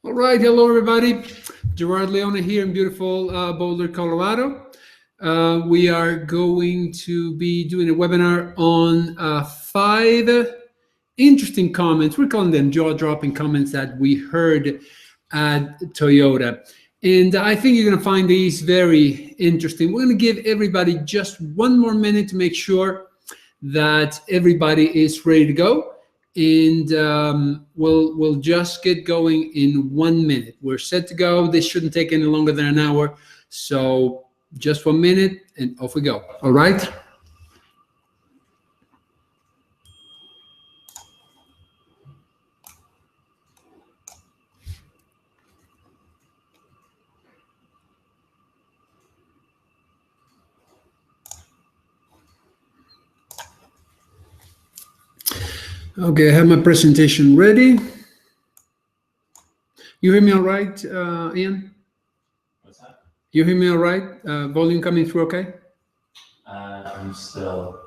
All right, hello everybody. Gerard Leona here in beautiful Boulder, Colorado. We are going to be doing a webinar on five interesting comments. We're calling them jaw-dropping comments that we heard at Toyota. And I think you're going to find these very interesting. We're going to give everybody just one more minute to make sure that everybody is ready to go. And we'll just get going in 1 minute. We're set to go. This shouldn't take any longer than an hour. So just 1 minute and off we go. All right. Okay, I have my presentation ready. You hear me all right, Ian? What's that? You hear me all right? Volume coming through okay? I'm still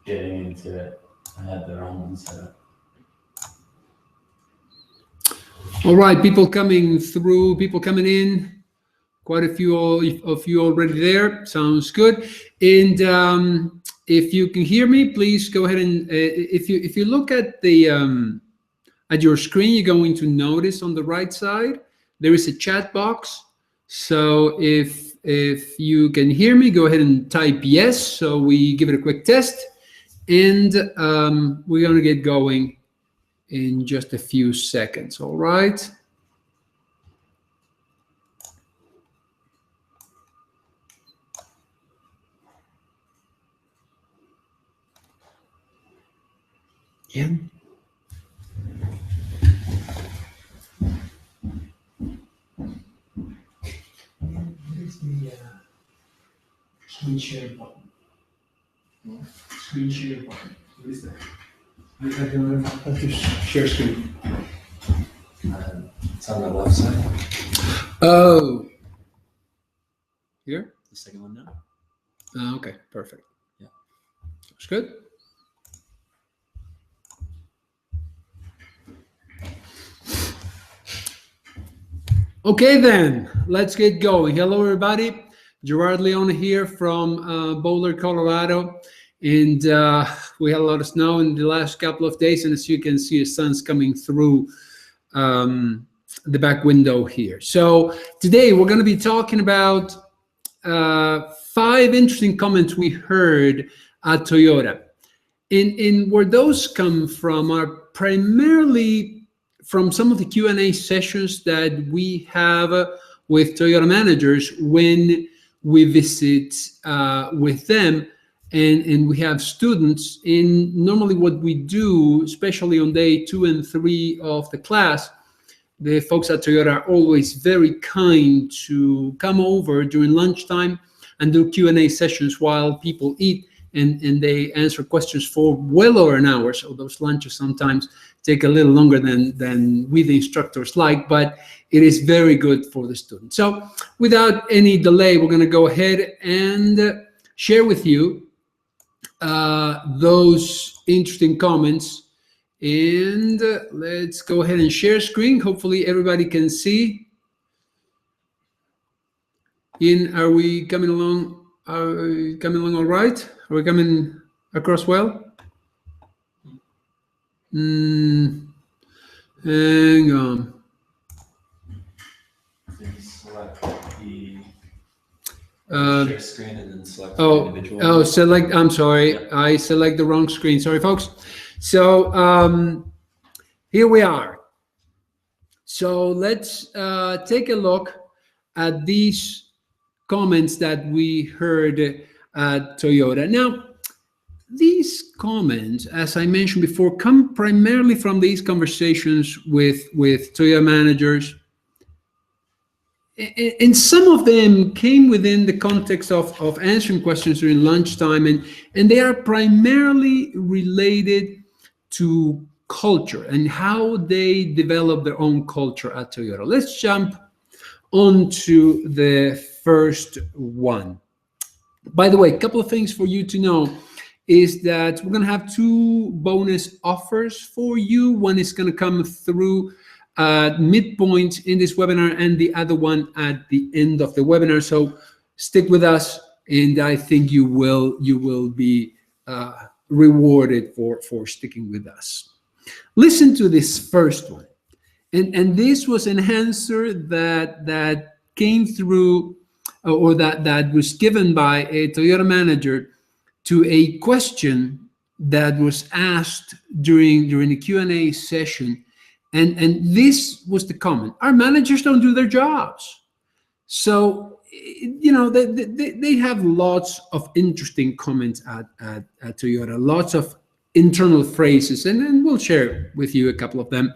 getting into it. I had the wrong one set up. All right, people coming through, people coming in. Quite a few of you already there. Sounds good. And if you can hear me, please go ahead and if you look at the at your screen, you're going to notice on the right side there is a chat box. So if you can hear me, go ahead and type yes. So we give it a quick test, and we're going to get going in just a few seconds. All right. Yeah. Where's the screen share button? Screen share button. What is that? I don't know how to share screen. It's on the left side. Oh. Here? The second one now. Okay, perfect. Yeah. That's good. Okay, then, let's get going. Hello, everybody. Gerard Leona here from Boulder, Colorado. And we had a lot of snow in the last couple of days. And as you can see, the sun's coming through the back window here. So today we're going to be talking about five interesting comments we heard at Toyota. And where those come from are primarily from some of the Q&A sessions that we have with Toyota managers when we visit with them, and we have students. And normally what we do, especially on day 2 and 3 of the class, the folks at Toyota are always very kind to come over during lunchtime and do Q&A sessions while people eat, and they answer questions for well over an hour. So those lunches sometimes take a little longer than we, the instructors, like, but it is very good for the students. So without any delay, we're going to go ahead and share with you those interesting comments. And let's go ahead and share screen. Hopefully everybody can see. Ian, are we coming along? Are we coming along all right? Are we coming across well? Hang on. Select the share screen and then select the Oh, individual. select. I'm sorry, Yeah. I select the wrong screen. Sorry, folks. So here we are. So let's take a look at these comments that we heard at Toyota. Now, these comments, as I mentioned before, come primarily from these conversations with Toyota managers. And some of them came within the context of answering questions during lunchtime, and they are primarily related to culture and how they develop their own culture at Toyota. Let's jump onto the first one. By the way, a couple of things for you to know is that we're going to have 2 bonus offers for you. One is going to come through at midpoint in this webinar and the other one at the end of the webinar. So stick with us, and I think you will be rewarded for sticking with us. Listen to this first one. And this was an answer that came through, or that was given by a Toyota manager to a question that was asked during the Q&A session. And this was the comment: our managers don't do their jobs. So, they have lots of interesting comments at Toyota, lots of internal phrases, and we'll share with you a couple of them.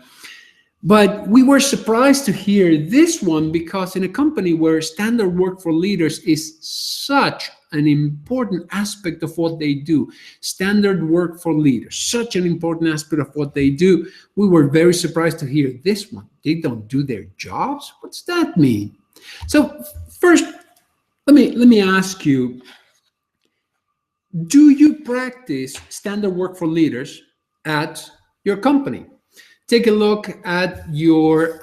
But we were surprised to hear this one, because in a company where standard work for leaders is such an important aspect of what they do, standard work for leaders, such an important aspect of what they do, we were very surprised to hear this one. They don't do their jobs? What's that mean? So first, let me ask you, do you practice standard work for leaders at your company? Take a look at your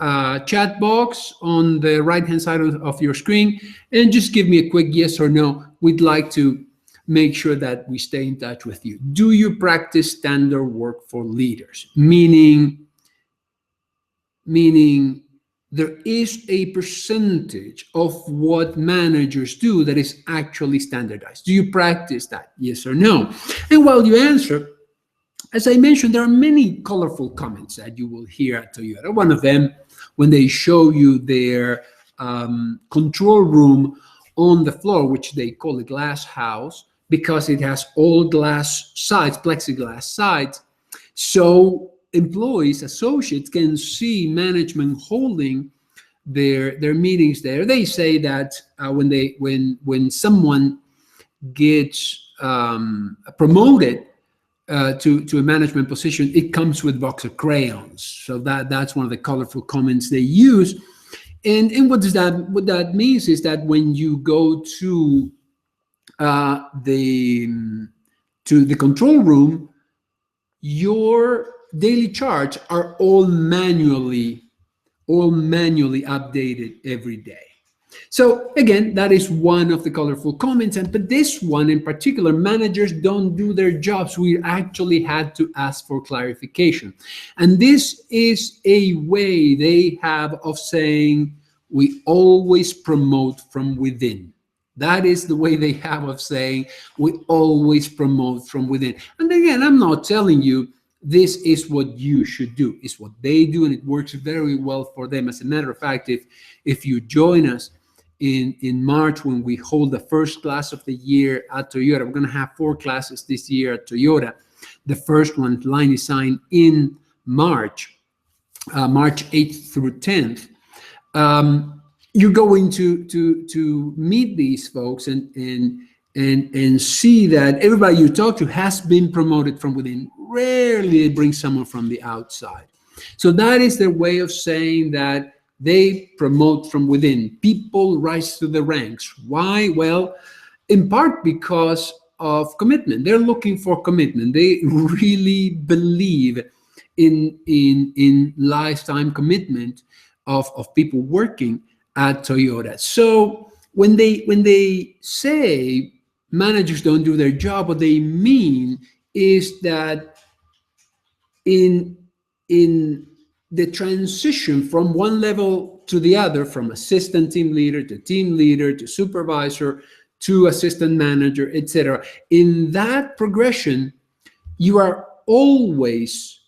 chat box on the right-hand side of your screen and just give me a quick yes or no. We'd like to make sure that we stay in touch with you. Do you practice standard work for leaders? Meaning there is a percentage of what managers do that is actually standardized. Do you practice that? Yes or no? And while you answer, as I mentioned, there are many colorful comments that you will hear at Toyota. One of them, when they show you their control room on the floor, which they call a glass house, because it has all glass sides, plexiglass sides. So employees, associates can see management holding their meetings there. They say that when someone gets promoted to a management position, it comes with a box of crayons. So that's one of the colorful comments they use. And what that means is that when you go to the control room, your daily charts are all manually updated every day. So again, that is one of the colorful comments. But this one in particular, managers don't do their jobs. We actually had to ask for clarification. And this is a way they have of saying we always promote from within. That is the way they have of saying we always promote from within. And again, I'm not telling you this is what you should do. It's what they do, and it works very well for them. As a matter of fact, if you join us in March, when we hold the first class of the year at Toyota, we're going to have 4 classes this year at Toyota. The first one, line design, in March 8th through 10th. You're going to meet these folks and see that everybody you talk to has been promoted from within. Rarely they bring someone from the outside. So that is their way of saying that they promote from within. People rise through the ranks. Why? Well, in part because of commitment. They're looking for commitment. They really believe in lifetime commitment of people working at Toyota. So when they say managers don't do their job, what they mean is that in the transition from one level to the other, from assistant team leader to supervisor to assistant manager, etc., in that progression, you are always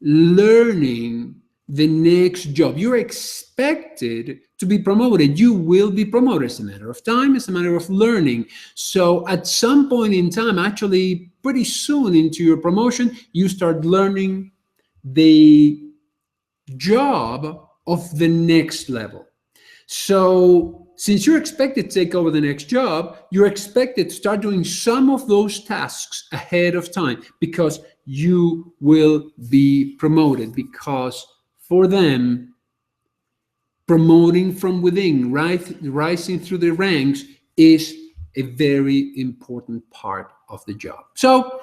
learning the next job. You're expected to be promoted. You will be promoted. It's a matter of time. It's a matter of learning. So at some point in time, actually pretty soon into your promotion, you start learning the job of the next level. So since you're expected to take over the next job, you're expected to start doing some of those tasks ahead of time, because you will be promoted. Because for them, promoting from within, rising through the ranks, is a very important part of the job. So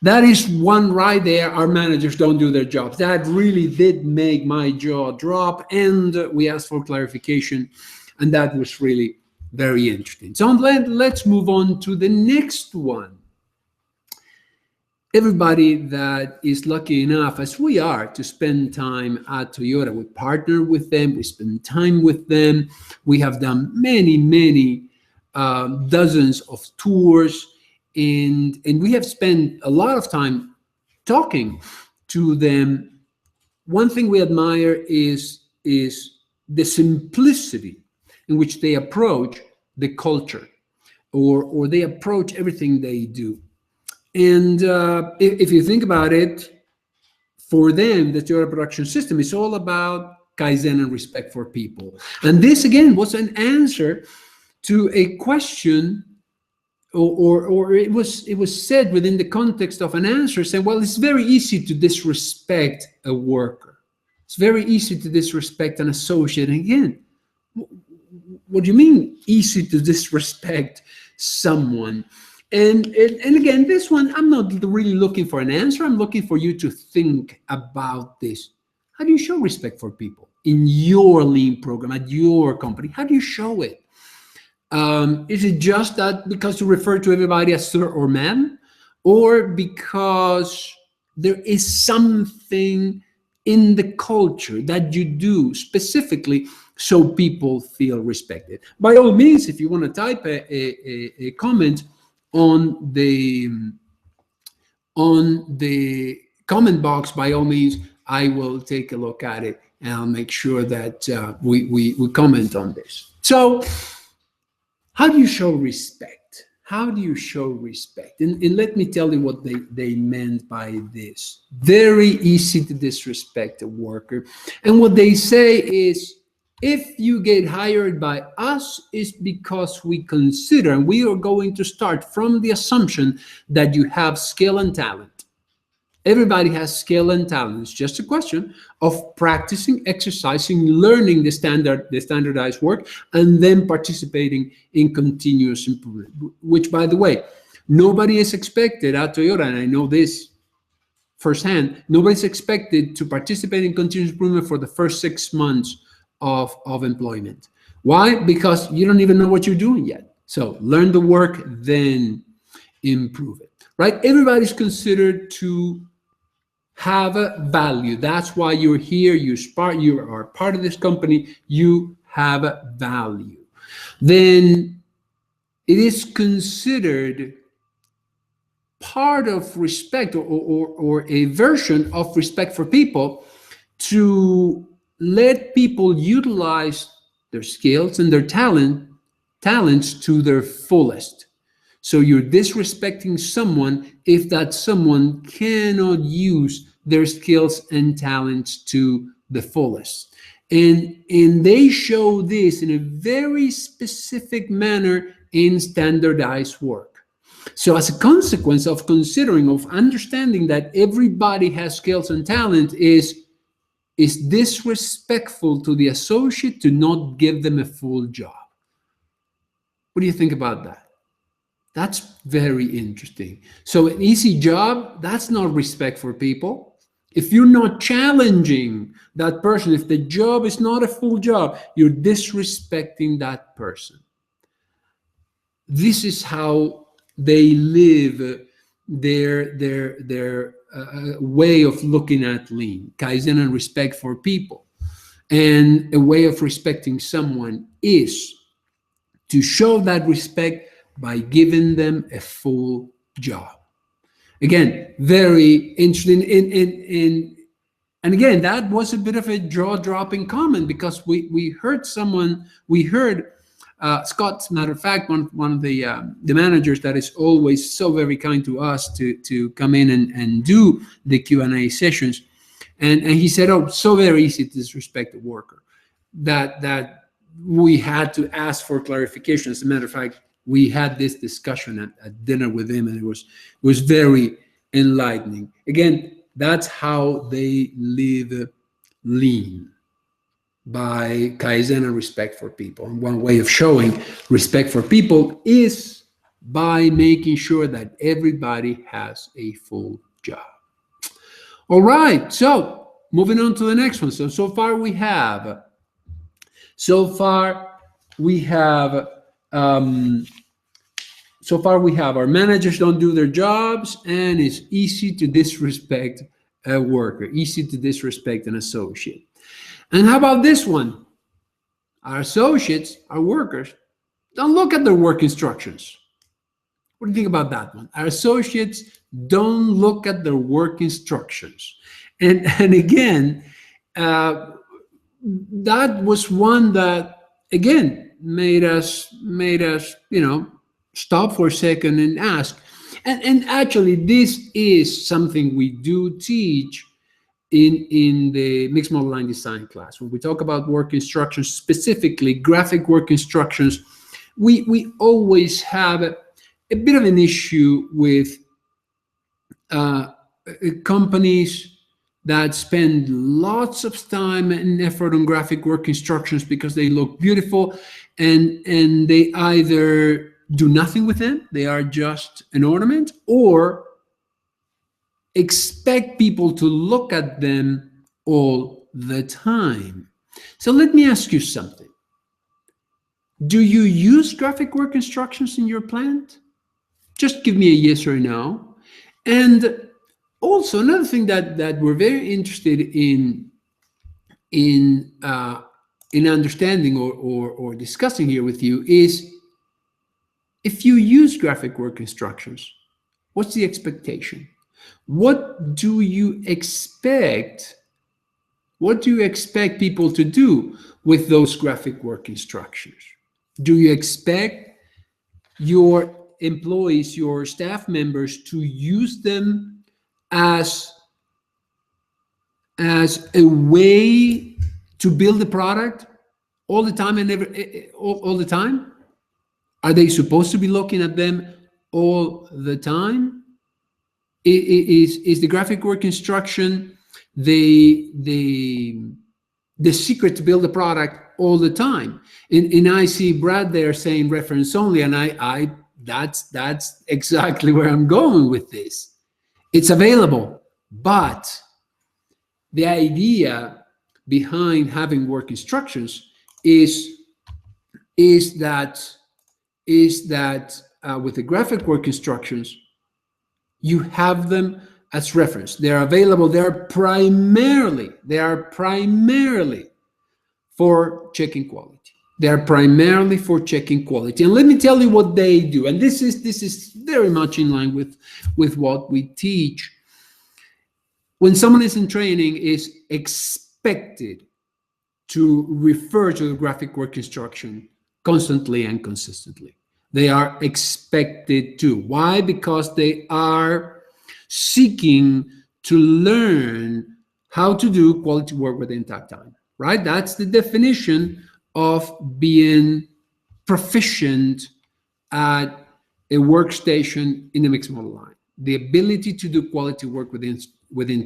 That is one right there. Our managers don't do their jobs. That really did make my jaw drop, and we asked for clarification, and that was really very interesting. So let's move on to the next one. Everybody that is lucky enough, as we are, to spend time at Toyota, we partner with them, we spend time with them. We have done many dozens of tours, and we have spent a lot of time talking to them. One thing we admire is the simplicity in which they approach the culture, or they approach everything they do. And if you think about it, for them, the Toyota production system is all about Kaizen and respect for people. And this, again, was an answer to a question, or it was said within the context of an answer saying, well, it's very easy to disrespect a worker. It's very easy to disrespect an associate. And again, what do you mean easy to disrespect someone? And again, this one, I'm not really looking for an answer. I'm looking for you to think about this. How do you show respect for people in your lean program at your company? How do you show it? Is it just that because you refer to everybody as sir or ma'am, or because there is something in the culture that you do specifically so people feel respected? By all means, if you want to type a comment on the comment box, by all means, I will take a look at it and I'll make sure that we comment on this. So, how do you show respect? How do you show respect? And let me tell you what they meant by this. Very easy to disrespect a worker. And what they say is, if you get hired by us, it's because we consider, and we are going to start from the assumption that you have skill and talent. Everybody has skill and talent. It's just a question of practicing, exercising, learning the standardized work, and then participating in continuous improvement, which, by the way, nobody is expected at Toyota, and I know this firsthand, nobody's expected to participate in continuous improvement for the first 6 months of employment. Why? Because you don't even know what you're doing yet. So learn the work, then improve it, right? Everybody's considered to have a value. That's why you're here. You are part of this company. You have a value. Then it is considered part of respect, or a version of respect for people, to let people utilize their skills and their talents to their fullest. So you're disrespecting someone if that someone cannot use their skills and talents to the fullest. And they show this in a very specific manner in standardized work. So as a consequence of understanding that everybody has skills and talent, is disrespectful to the associate to not give them a full job. What do you think about that? That's very interesting. So an easy job, that's not respect for people. If you're not challenging that person, if the job is not a full job, you're disrespecting that person. This is how they live their way of looking at lean, Kaizen, and respect for people. And a way of respecting someone is to show that respect by giving them a full job. Again, very interesting. And again, that was a bit of a jaw-dropping comment, because we heard Scott, as a matter of fact, one of the managers that is always so very kind to us to come in and do the Q&A sessions. And he said, oh, so very easy to disrespect a worker, that we had to ask for clarification. As a matter of fact, we had this discussion at dinner with him, and it was very enlightening. Again, that's how they live lean, by Kaizen and respect for people. And one way of showing respect for people is by making sure that everybody has a full job. All right, so moving on to the next one. So far we have our managers don't do their jobs, and it's easy to disrespect a worker, easy to disrespect an associate. And how about this one? Our associates, our workers, don't look at their work instructions. What do you think about that one? Our associates don't look at their work instructions. And again, that was one that, again, made us stop for a second and ask. And actually, this is something we do teach in the mixed model line design class. When we talk about work instructions, specifically graphic work instructions, we always have a bit of an issue with companies that spend lots of time and effort on graphic work instructions because they look beautiful, and they either do nothing with them, they are just an ornament, or expect people to look at them all the time. So let me ask you something. Do you use graphic work instructions in your plant? Just give me a yes or no. And also another thing that we're very interested in understanding or discussing here with you is, if you use graphic work instructions, what's the expectation? What do you expect? What do you expect people to do with those graphic work instructions? Do you expect your employees, your staff members, to use them as a way to build a product all the time and all the time? Are they supposed to be looking at them all the time? Is the graphic work instruction the secret to build a product all the time? And I see Brad there saying reference only, and I that's exactly where I'm going with this. It's available, but the idea behind having work instructions is that with the graphic work instructions, you have them as reference. They're available. They are primarily for checking quality. They are primarily for checking quality. And let me tell you what they do. And this is very much in line with what we teach. When someone is in training, is expected to refer to the graphic work instruction constantly and consistently. They are expected to. Why? Because they are seeking to learn how to do quality work within that time, right? That's the definition of being proficient at a workstation in a mixed model line. The ability to do quality work within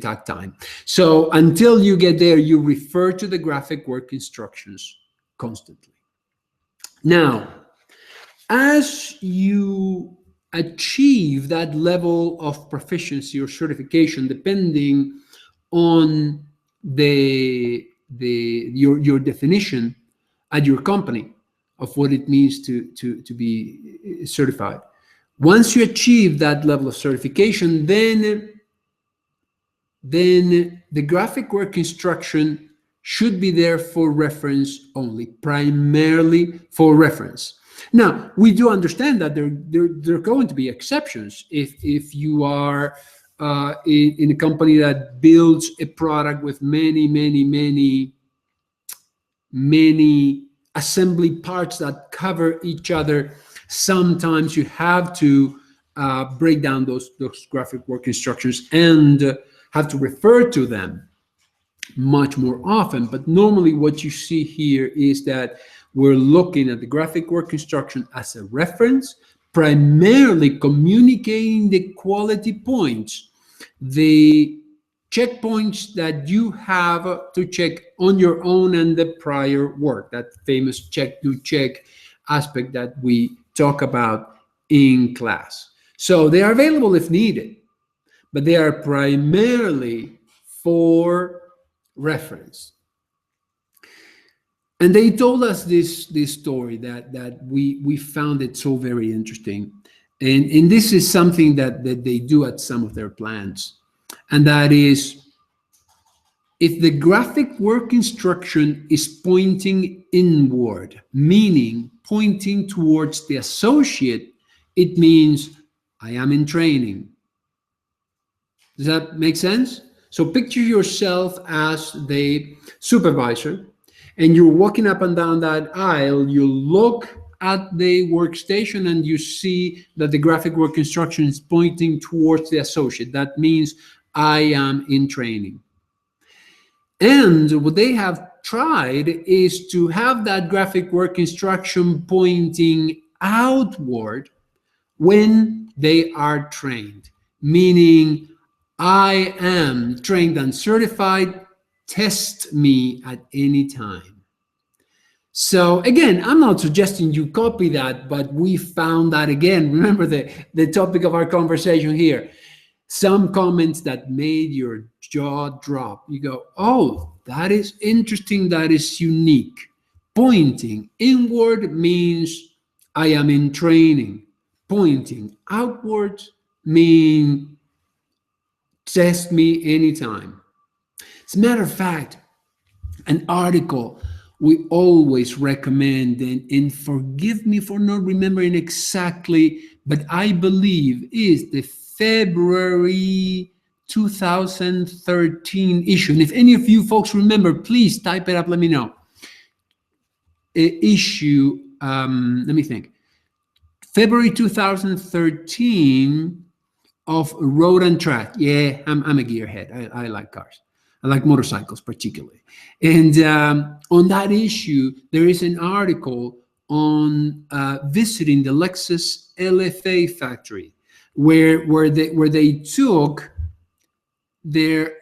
that time. So until you get there, you refer to the graphic work instructions constantly. Now, as you achieve that level of proficiency or certification, depending on your definition at your company of what it means to be certified. Once you achieve that level of certification, then the graphic work instruction should be there for reference only, primarily for reference. Now, we do understand that there are going to be exceptions. If you are in a company that builds a product with many assembly parts that cover each other, sometimes you have to break down those graphic work instructions and have to refer to them much more often. But normally what you see here is that we're looking at the graphic work instruction as a reference, primarily communicating the quality points, the checkpoints that you have to check on your own and the prior work, that famous check, do check aspect that we talk about in class. So they are available if needed, but they are primarily for reference. And they told us this story that we found it so very interesting. And this is something that they do at some of their plants. And that is, if the graphic work instruction is pointing inward, meaning pointing towards the associate, it means I am in training. Does that make sense? So picture yourself as the supervisor and you're walking up and down that aisle. You look at the workstation and you see that the graphic work instruction is pointing towards the associate. That means I am in training. And what they have tried is to have that graphic work instruction pointing outward when they are trained, meaning I am trained and certified, test me at any time. So again, I'm not suggesting you copy that, but we found that again. Remember the topic of our conversation here. Some comments that made your jaw drop. You go, oh, that is interesting. That is unique. Pointing inward means I am in training. Pointing outward means test me anytime. As a matter of fact, an article we always recommend, and forgive me for not remembering exactly, but I believe is the February 2013 issue. And if any of you folks remember, please type it up, let me know. Issue, let me think. February 2013 of Road and Track. Yeah, I'm a gearhead. I like cars. I like motorcycles particularly. And on that issue, there is an article on visiting the Lexus LFA factory, where they took their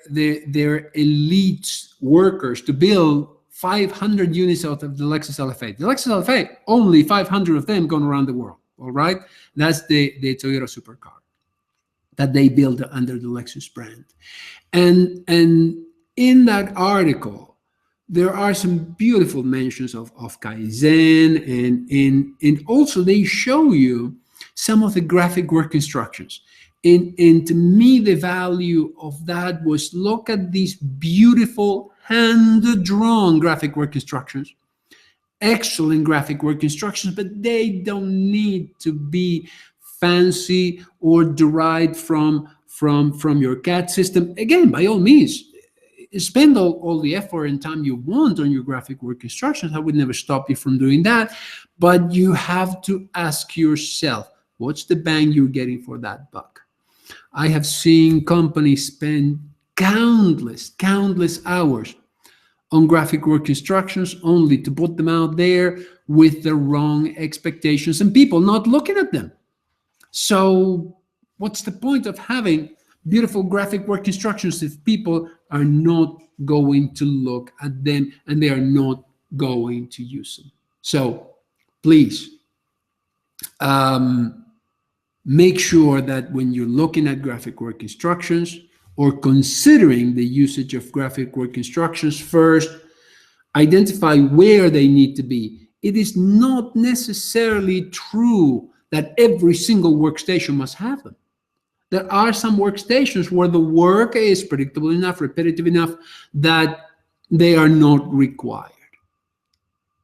elite workers to build 500 units out of the Lexus LFA. The Lexus LFA, only 500 of them going around the world. All right, that's the Toyota supercar that they built under the Lexus brand. And in that article, there are some beautiful mentions of Kaizen, and also they show you some of the graphic work instructions. And to me, the value of that was look at these beautiful hand-drawn graphic work instructions. Excellent graphic work instructions, but they don't need to be fancy or derived from your CAD system. Again, by all means, spend all the effort and time you want on your graphic work instructions. I would never stop you from doing that, but you have to ask yourself, what's the bang you're getting for that buck? I have seen companies spend countless hours on graphic work instructions only to put them out there with the wrong expectations and people not looking at them. So what's the point of having beautiful graphic work instructions if people are not going to look at them and they are not going to use them? So please make sure that when you're looking at graphic work instructions or considering the usage of graphic work instructions, first identify where they need to be. It is not necessarily true that every single workstation must have them. There are some workstations where the work is predictable enough, repetitive enough, that they are not required.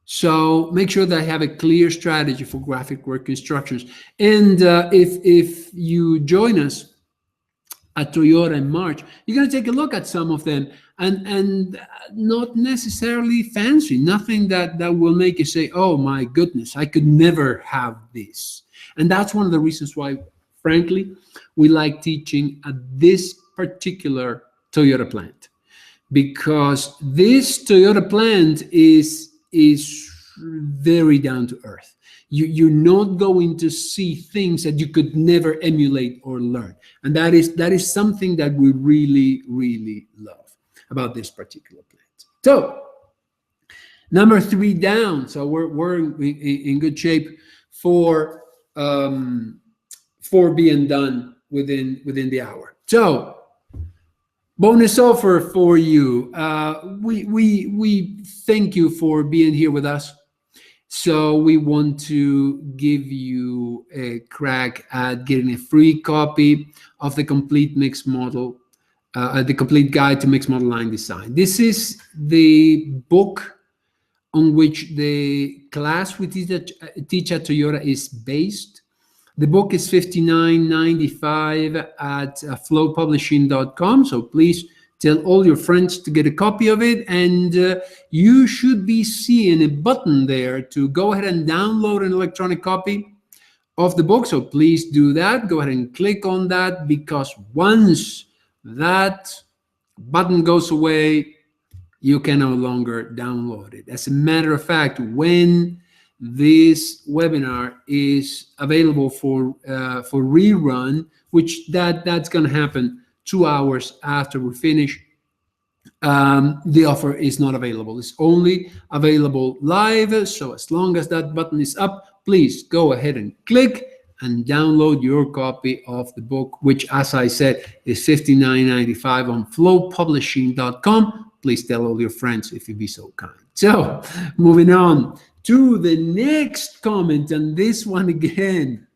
So make sure that I have a clear strategy for graphic work instructions. And if you join us at Toyota in March, you're going to take a look at some of them, and not necessarily fancy, nothing that will make you say, oh my goodness, I could never have this. And that's one of the reasons why, frankly, we like teaching at this particular Toyota plant, because this Toyota plant is very down to earth. You're not going to see things that you could never emulate or learn. And that is something that we really, really love about this particular plant. So number 3 down. So we're in good shape for um, for being done within the hour. So bonus offer for you. We thank you for being here with us. So we want to give you a crack at getting a free copy of the complete mix model, the complete guide to mixed model line design. This is the book on which the class we teach at Toyota is based. The book is 59.95 at flowpublishing.com. So please tell all your friends to get a copy of it. And you should be seeing a button there to go ahead and download an electronic copy of the book. So please do that. Go ahead and click on that, because once that button goes away, you can no longer download it. As a matter of fact, when this webinar is available for rerun, which that's going to happen 2 hours after we finish, the offer is not available. It's only available live. So as long as that button is up, please go ahead and click and download your copy of the book, which, as I said, is $59.95 on flowpublishing.com. Please tell all your friends if you'd be so kind. So moving on to the next comment, and this one again,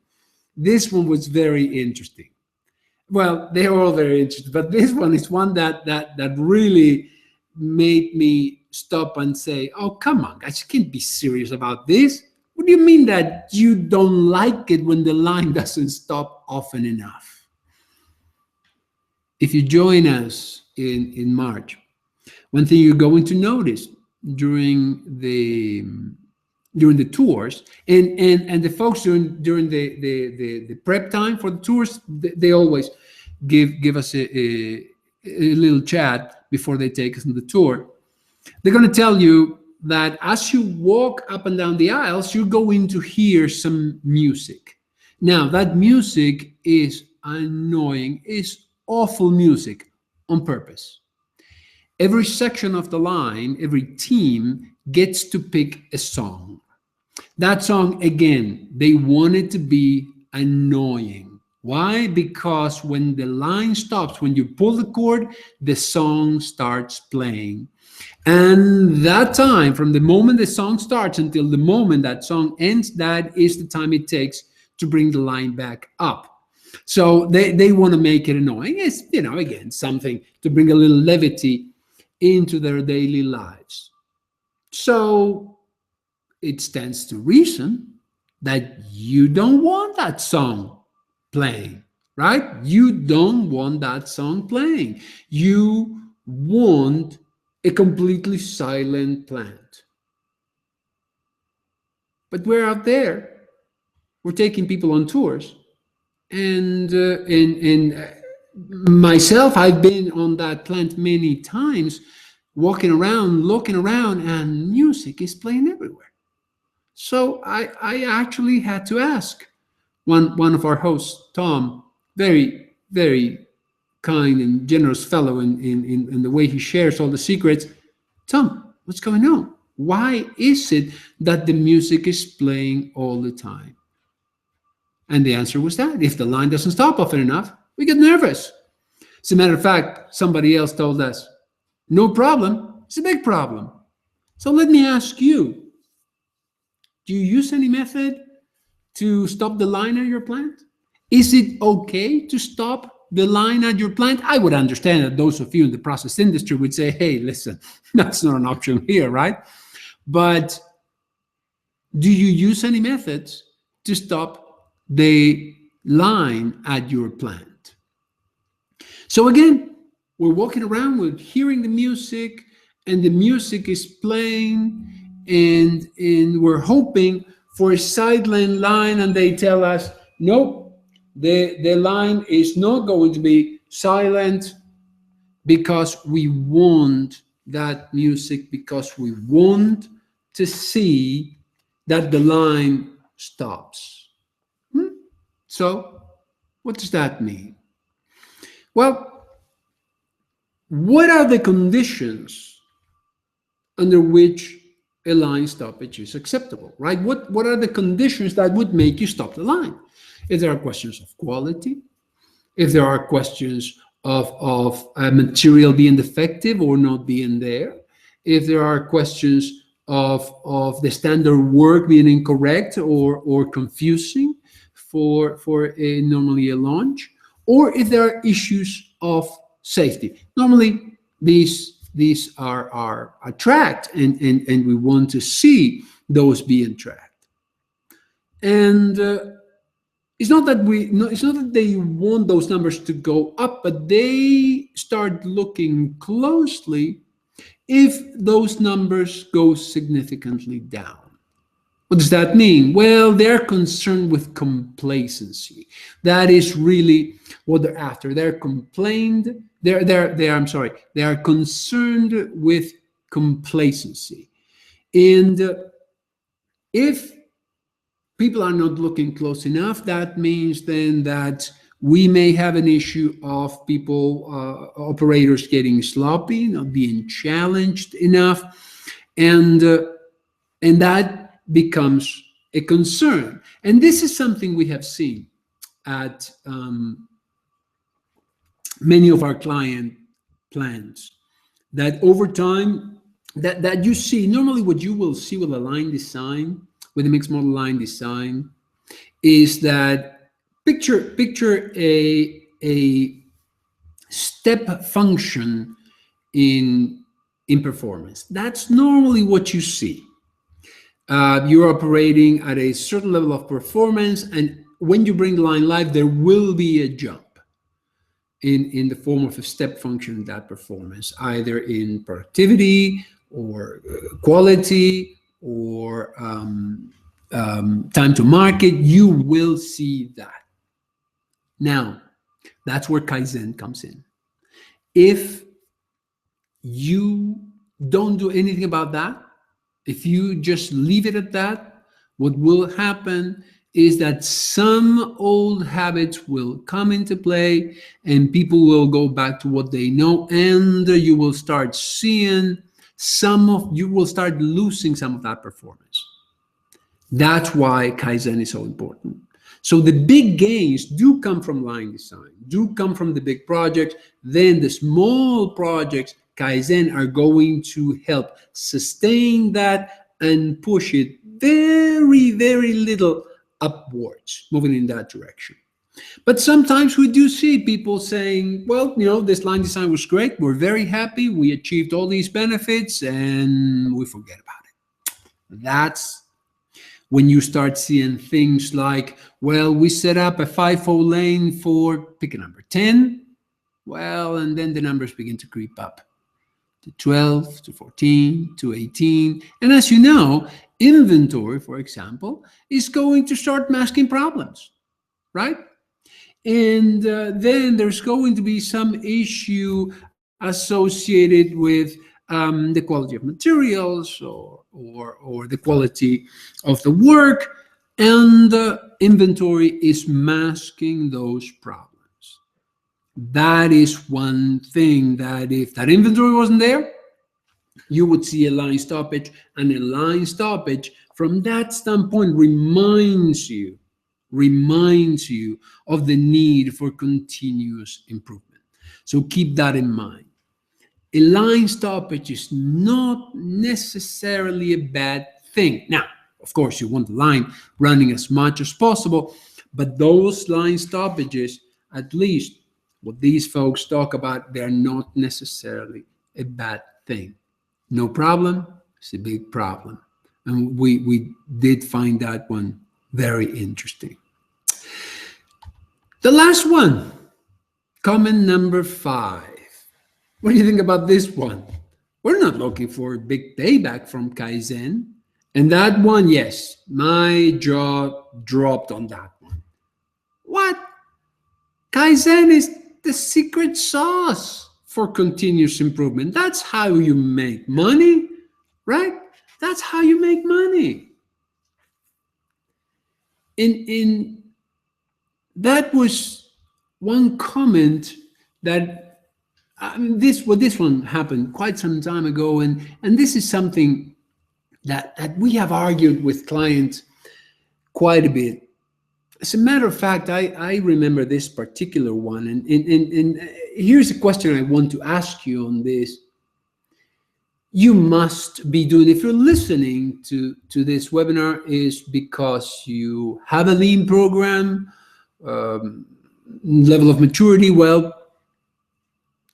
this one was very interesting. Well, they're all very interesting, but this one is one that really made me stop and say, "Oh, come on, guys, you can't be serious about this. What do you mean that you don't like it when the line doesn't stop often enough?" If you join us in March, one thing you're going to notice during the tours, and the folks during the prep time for the tours, they always give us a little chat before they take us on the tour. They're going to tell you that as you walk up and down the aisles, you're going to hear some music. Now, that music is annoying, is awful music on purpose. Every section of the line, every team gets to pick a song. That song, again, they want it to be annoying. Why? Because when the line stops, when you pull the cord, the song starts playing. And that time, from the moment the song starts until the moment that song ends, that is the time it takes to bring the line back up. So they want to make it annoying. It's, again, something to bring a little levity into their daily lives. So it stands to reason that you don't want that song playing, right? You don't want that song playing. You want a completely silent plant. But we're out there, we're taking people on tours, and myself, I've been on that plant many times, walking around, looking around, and music is playing everywhere. So I actually had to ask one of our hosts, Tom, very, very kind and generous fellow in the way he shares all the secrets. Tom, what's going on? Why is it that the music is playing all the time? And the answer was that if the line doesn't stop often enough, we get nervous. As a matter of fact, somebody else told us, no problem, it's a big problem. So let me ask you, do you use any method to stop the line at your plant? Is it okay to stop the line at your plant? I would understand that those of you in the process industry would say, hey, listen, that's not an option here, right? But do you use any methods to stop the line at your plant? So again, we're walking around, we're hearing the music, and the music is playing, and we're hoping for a silent line, and they tell us, nope, the line is not going to be silent because we want that music, because we want to see that the line stops. So what does that mean? Well, what are the conditions under which a line stoppage is acceptable, right? What are the conditions that would make you stop the line? If there are questions of quality, if there are questions of material being defective or not being there, if there are questions of the standard work being incorrect or confusing for normally a launch, or if there are issues of safety. Normally, these are tracked, and we want to see those being tracked. And it's not that they want those numbers to go up, but they start looking closely if those numbers go significantly down. What does that mean? Well, they're concerned with complacency. That is really what they're after. They're complained. I'm sorry. They are concerned with complacency. And if people are not looking close enough, that means then that we may have an issue of people, operators getting sloppy, not being challenged enough, and that becomes a concern. And this is something we have seen at many of our client plans, that over time, that you see, normally what you will see with a line design, with a mixed model line design, is that picture a step function in performance. That's normally what you see. You're operating at a certain level of performance, and when you bring the line live, there will be a jump in the form of a step function in that performance, either in productivity or quality or time to market. You will see that. Now, that's where Kaizen comes in. If you don't do anything about that, if you just leave it at that, what will happen is that some old habits will come into play and people will go back to what they know, and you will start seeing you will start losing some of that performance. That's why Kaizen is so important. So the big gains do come from line design, do come from the big projects. Then the small projects, Kaizen, are going to help sustain that and push it very, very little upwards, moving in that direction. But sometimes we do see people saying, well, this line design was great. We're very happy. We achieved all these benefits, and we forget about it. That's when you start seeing things like, well, we set up a FIFO lane for, pick a number, 10. Well, and then the numbers begin to creep up to 12, to 14, to 18. And as you know, inventory, for example, is going to start masking problems, right? And then there's going to be some issue associated with the quality of materials or the quality of the work, and inventory is masking those problems. That is one thing that if that inventory wasn't there, you would see a line stoppage, and a line stoppage from that standpoint reminds you of the need for continuous improvement. So keep that in mind. A line stoppage is not necessarily a bad thing. Now, of course, you want the line running as much as possible, but those line stoppages, at least what these folks talk about, they're not necessarily a bad thing. No problem, it's a big problem. And we did find that one very interesting. The last one, comment number 5. What do you think about this one? We're not looking for a big payback from Kaizen. And that one, yes, my jaw dropped on that one. What? Kaizen is the secret sauce for continuous improvement. That's how you make money, right? That's how you make money. In that was one comment that this one happened quite some time ago, and this is something that we have argued with clients quite a bit. As a matter of fact, I remember this particular one, and here's a question I want to ask you on this. You must be doing, if you're listening to this webinar, is because you have a lean program, level of maturity, well,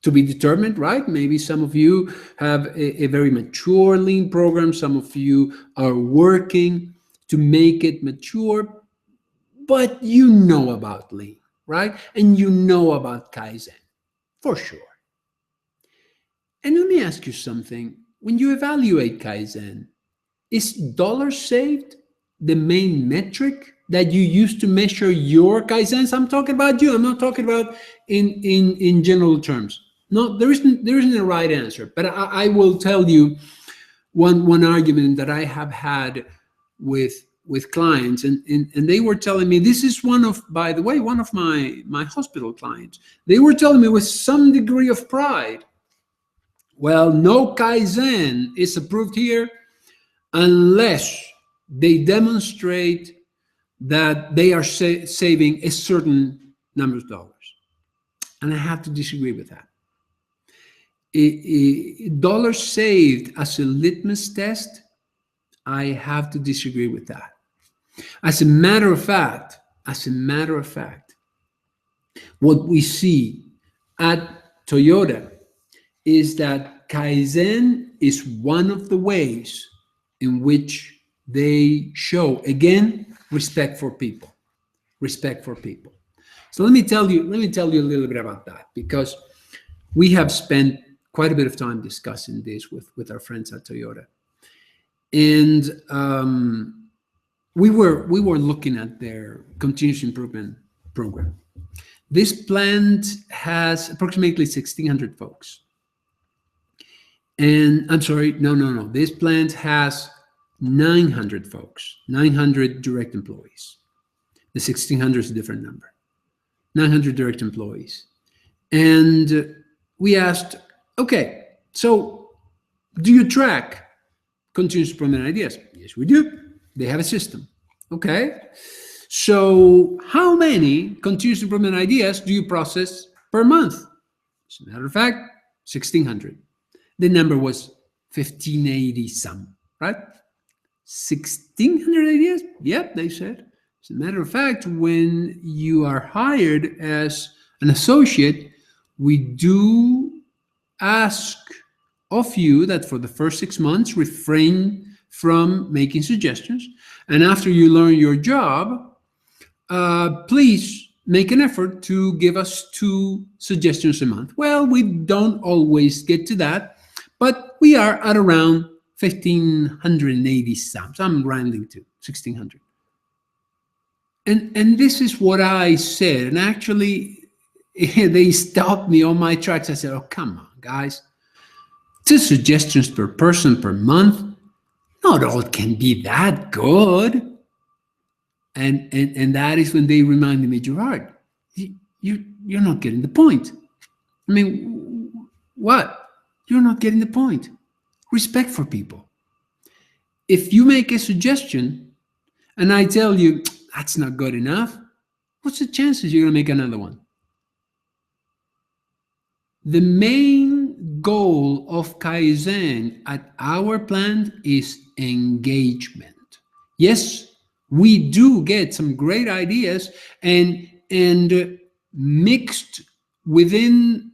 to be determined, right? Maybe some of you have a very mature lean program. Some of you are working to make it mature, but you know about lean, right? And you know about Kaizen, for sure. And let me ask you something. When you evaluate Kaizen, is dollars saved the main metric that you use to measure your Kaizens? I'm talking about you. I'm not talking about in general terms. No, there isn't a right answer. But I will tell you one argument that I have had with clients, and they were telling me, this is one of, by the way, one of my hospital clients. They were telling me with some degree of pride, well, no Kaizen is approved here unless they demonstrate that they are saving a certain number of dollars. And I have to disagree with that. Dollars saved as a litmus test, I have to disagree with that. As a matter of fact, what we see at Toyota is that Kaizen is one of the ways in which they show, again, respect for people. So let me tell you a little bit about that, because we have spent quite a bit of time discussing this with our friends at Toyota. And we were looking at their continuous improvement program. This plant has approximately 1,600 folks. And I'm sorry, no. This plant has 900 folks, 900 direct employees. The 1,600 is a different number. 900 direct employees. And we asked, okay, so do you track continuous improvement ideas? Yes, we do. They have a system. Okay. So how many continuous improvement ideas do you process per month? As a matter of fact, 1,600. The number was 1,580 some, right? 1,600 ideas? Yep, they said. As a matter of fact, when you are hired as an associate, we do ask of you that for the first 6 months, refrain from making suggestions. And after you learn your job, please make an effort to give us 2 suggestions a month. Well, we don't always get to that, but we are at around 1,580 some. So I'm rounding to 1,600. And this is what I said. And actually, they stopped me on my tracks. I said, oh, come on, guys. 2 suggestions per person per month. Not all can be that good. And that is when they reminded me, Gerard, you're not getting the point. I mean, what? You're not getting the point. Respect for people. If you make a suggestion and I tell you, that's not good enough, what's the chances you're going to make another one? The main goal of Kaizen at our plant is engagement. Yes, we do get some great ideas, and mixed within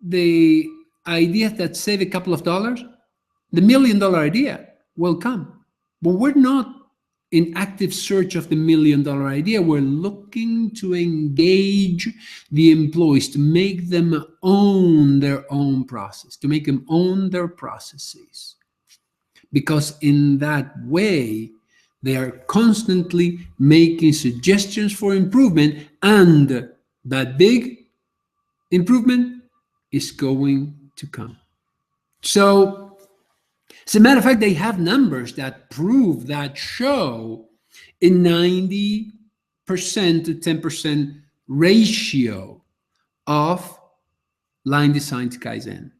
the idea that save a couple of dollars, the $1 million idea will come. But we're not in active search of the $1 million idea. We're looking to engage the employees, to make them own their own process, to make them own their processes. Because in that way, they are constantly making suggestions for improvement, and that big improvement is going to come. So, as a matter of fact, they have numbers that prove, that show a 90% to 10% ratio of line design to Kaizen.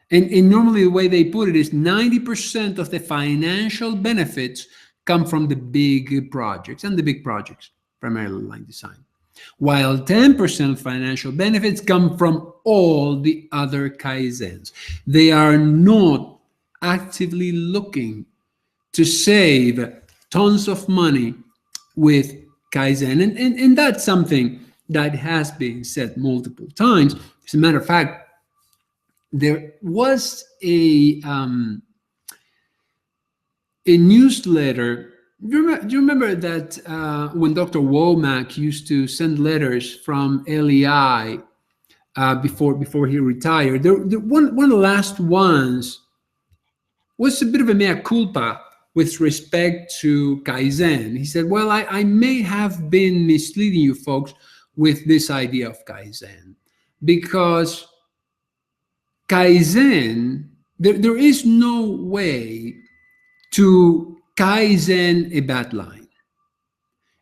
And normally the way they put it is 90% of the financial benefits come from the big projects, and the big projects, primarily line design. While 10% financial benefits come from all the other Kaizens. They are not actively looking to save tons of money with Kaizen. And that's something that has been said multiple times. As a matter of fact, there was a newsletter. Do you remember that when Dr. Womack used to send letters from LEI before he retired? One of the last ones was a bit of a mea culpa with respect to Kaizen. He said, well, I may have been misleading you folks with this idea of Kaizen, because Kaizen, there is no way to Kaizen a bad line.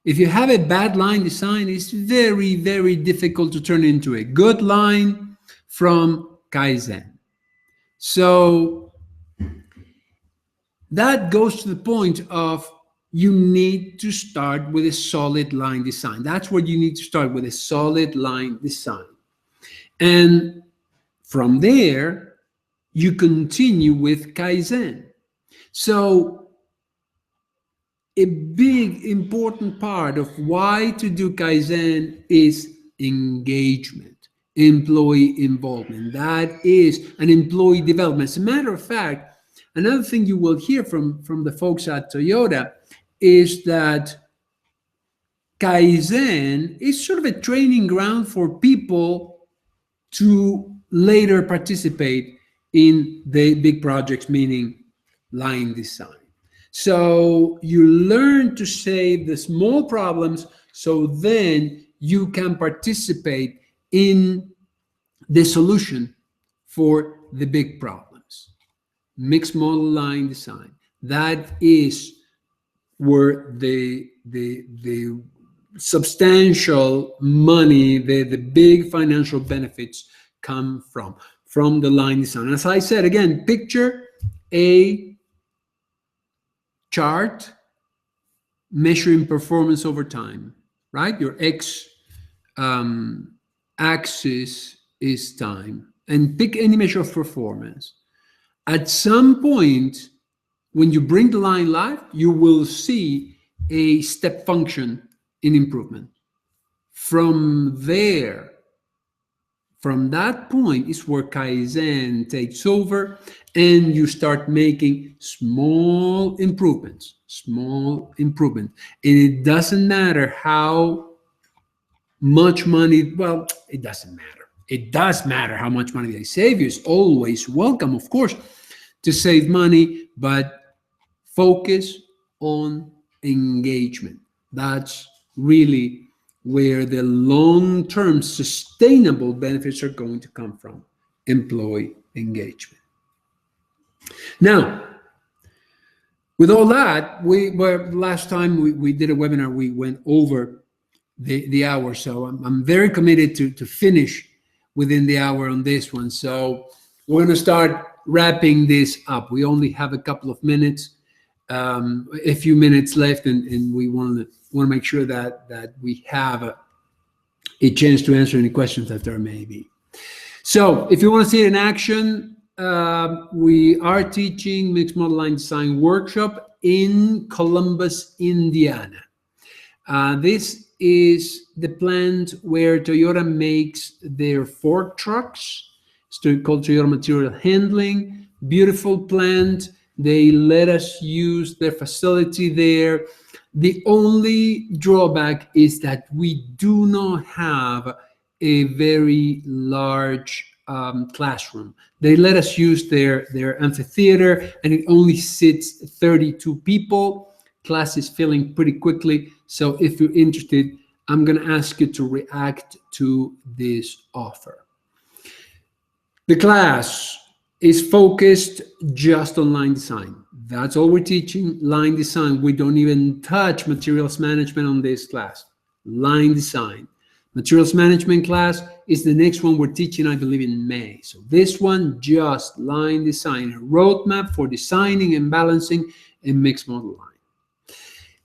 If you have a bad line design, it's very, very difficult to turn into a good line from Kaizen. So that goes to the point of you need to start with a solid line design. That's where you need to start, with a solid line design. And from there, you continue with Kaizen. So a big important part of why to do Kaizen is engagement, employee involvement. That is an employee development. As a matter of fact, another thing you will hear from the folks at Toyota is that Kaizen is sort of a training ground for people to later participate in the big projects, meaning line design. So you learn to save the small problems, so then you can participate in the solution for the big problems. Mixed model line design. That is where the substantial money, the big financial benefits come from the line design. As I said, again, picture a chart measuring performance over time, right? Your x axis is time, and pick any measure of performance. At some point, when you bring the line live, you will see a step function in improvement. From there, from that point is where Kaizen takes over, and you start making small improvements. And it doesn't matter how much money, well, it doesn't matter. It does matter how much money they save you. It's always welcome, of course, to save money, but focus on engagement. That's really where the long-term sustainable benefits are going to come from: employee engagement. Now, with all that, last time we did a webinar, we went over the hour, so I'm very committed to finish within the hour on this one. So we're going to start wrapping this up. We only have a couple of minutes, a few minutes left, and we want to make sure that we have a chance to answer any questions that there may be. So if you want to see it in action, we are teaching mixed model line design workshop in Columbus, Indiana. This is the plant where Toyota makes their fork trucks. It's called Toyota Material Handling. Beautiful plant. They let us use their facility there. The only drawback is that we do not have a very large classroom. They let us use their amphitheater, and it only sits 32 people. Class is filling pretty quickly. So if you're interested, I'm going to ask you to react to this offer. The class is focused just on line design. That's all we're teaching, line design. We don't even touch materials management on this class. Line design. Materials management class is the next one we're teaching, I believe, in May. So this one, just line design, a roadmap for designing and balancing a mixed model line.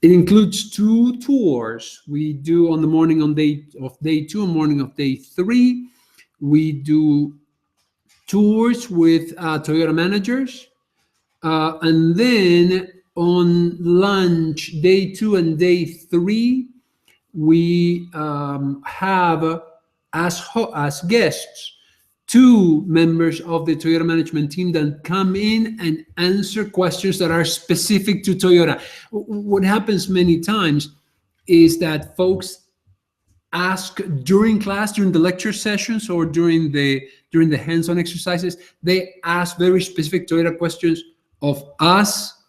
It includes 2 tours. We do on the morning of day 2 and morning of day 3. We do tours with Toyota managers. And then on lunch, day 2 and day 3, we have as guests 2 members of the Toyota management team that come in and answer questions that are specific to Toyota. What happens many times is that folks ask during class, during the lecture sessions, or during the hands-on exercises, they ask very specific Toyota questions of us,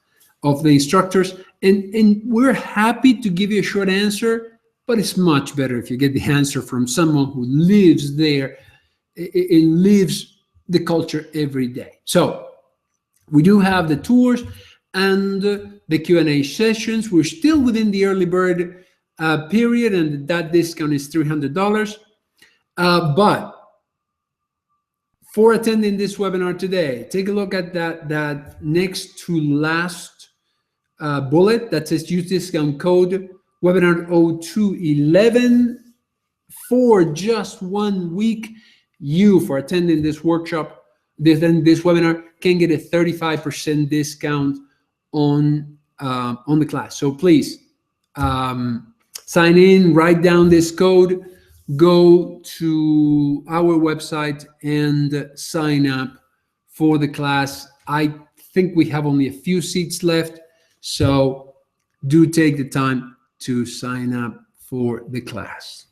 of the instructors, and we're happy to give you a short answer, but it's much better if you get the answer from someone who lives there and lives the culture every day. So we do have the tours and the Q&A sessions. We're still within the early bird period, and that discount is $300. But for attending this webinar today, take a look at that next to last bullet that says use discount code webinar 0211 for just 1 week. You, for attending this workshop, this webinar, can get a 35% discount on the class. So please sign in, write down this code, go to our website and sign up for the class. I think we have only a few seats left, so do take the time to sign up for the class.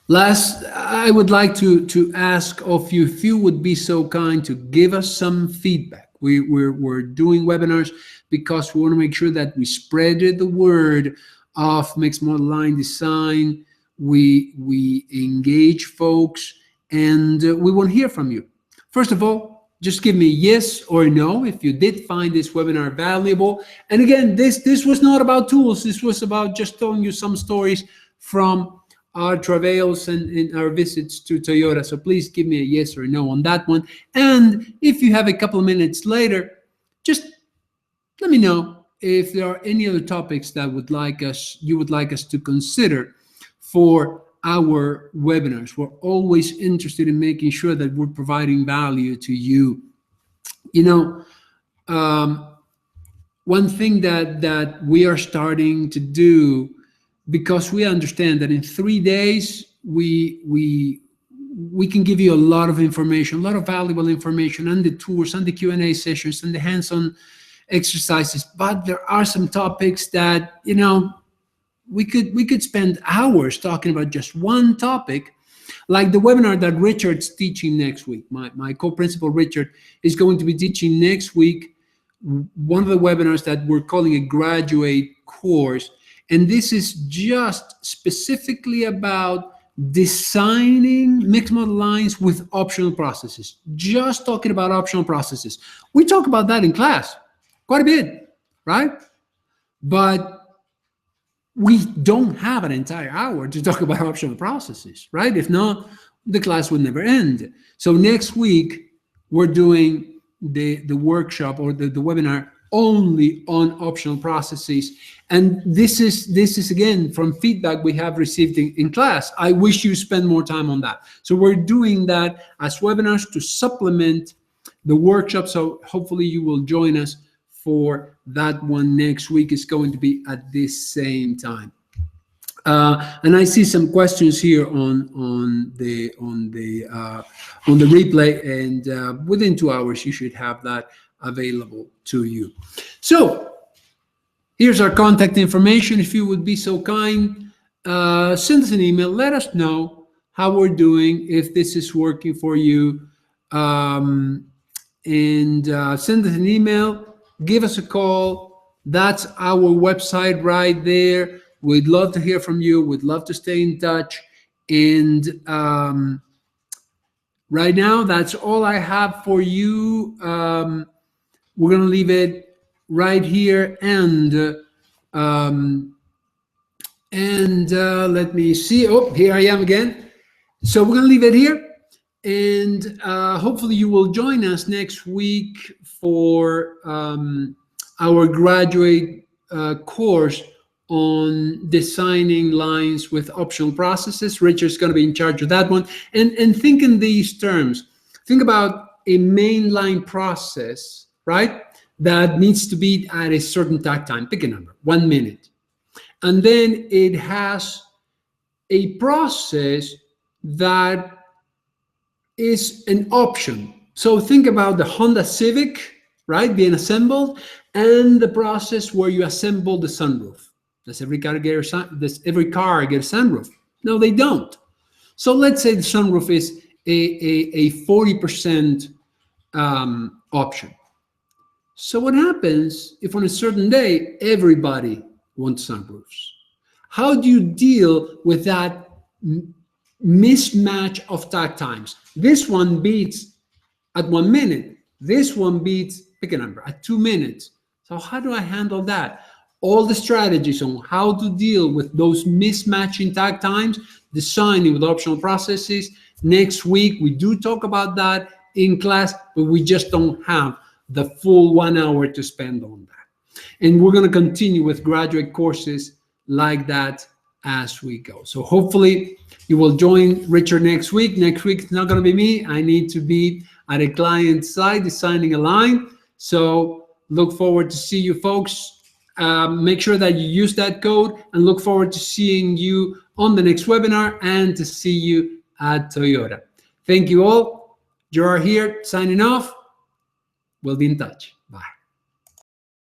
Last, I would like to ask of you if you would be so kind to give us some feedback. We're doing webinars because we want to make sure that we spread the word of mixed model line design. We engage folks, and we want to hear from you. First of all, just give me yes or no if you did find this webinar valuable. And again, this was not about tools. This was about just telling you some stories from our travails and our visits to Toyota. So please give me a yes or a no on that one. And if you have a couple of minutes later, just let me know if there are any other topics that you would like us to consider for our webinars. We're always interested in making sure that we're providing value to you. You know, one thing that we are starting to do, because we understand that in 3 days we can give you a lot of information, a lot of valuable information, and the tours and the Q&A sessions and the hands-on exercises. But there are some topics that, you know, we could spend hours talking about just one topic, like the webinar that Richard's teaching next week. My co-principal Richard is going to be teaching next week one of the webinars that we're calling a graduate course. And this is just specifically about designing mixed model lines with optional processes. Just talking about optional processes. We talk about that in class quite a bit, right? But we don't have an entire hour to talk about optional processes, right? If not, the class would never end. So next week, we're doing the workshop or the webinar only on optional processes. And this is again from feedback we have received in class. I wish you spend more time on that. So we're doing that as webinars to supplement the workshop. So hopefully you will join us for that one next week. It's going to be at this same time. And I see some questions here on the replay, and within 2 hours you should have that available to you. So here's our contact information. If you would be so kind, send us an email. Let us know how we're doing, if this is working for you, and send us an email. Give us a call. That's our website right there. We'd love to hear from you. We'd love to stay in touch. And right now, that's all I have for you. We're going to leave it right here. And And let me see. Oh, here I am again. So we're going to leave it here. And hopefully you will join us next week for our graduate course on designing lines with optional processes. Richard's going to be in charge of that one. And think in these terms. Think about a mainline process, right? That needs to be at a certain takt time. Pick a number, 1 minute. And then it has a process that is an option. So think about the Honda Civic, right, being assembled, and the process where you assemble the sunroof. Does every car get a sunroof? No, they don't. So let's say the sunroof is a 40% option. So what happens if on a certain day everybody wants sunroofs? How do you deal with that mismatch of takt times? This one beats at 1 minute. This one beats, pick a number, at 2 minutes. So how do I handle that? All the strategies on how to deal with those mismatching takt times, designing with optional processes. Next week, we do talk about that in class, but we just don't have the full 1 hour to spend on that. And we're going to continue with graduate courses like that as we go. So hopefully you will join Richard next week. Next week, it's not going to be me. I need to be at a client side designing a line. So look forward to see you folks. Make sure that you use that code and look forward to seeing you on the next webinar and to see you at Toyota. Thank you all. Gerard here, signing off. We'll be in touch.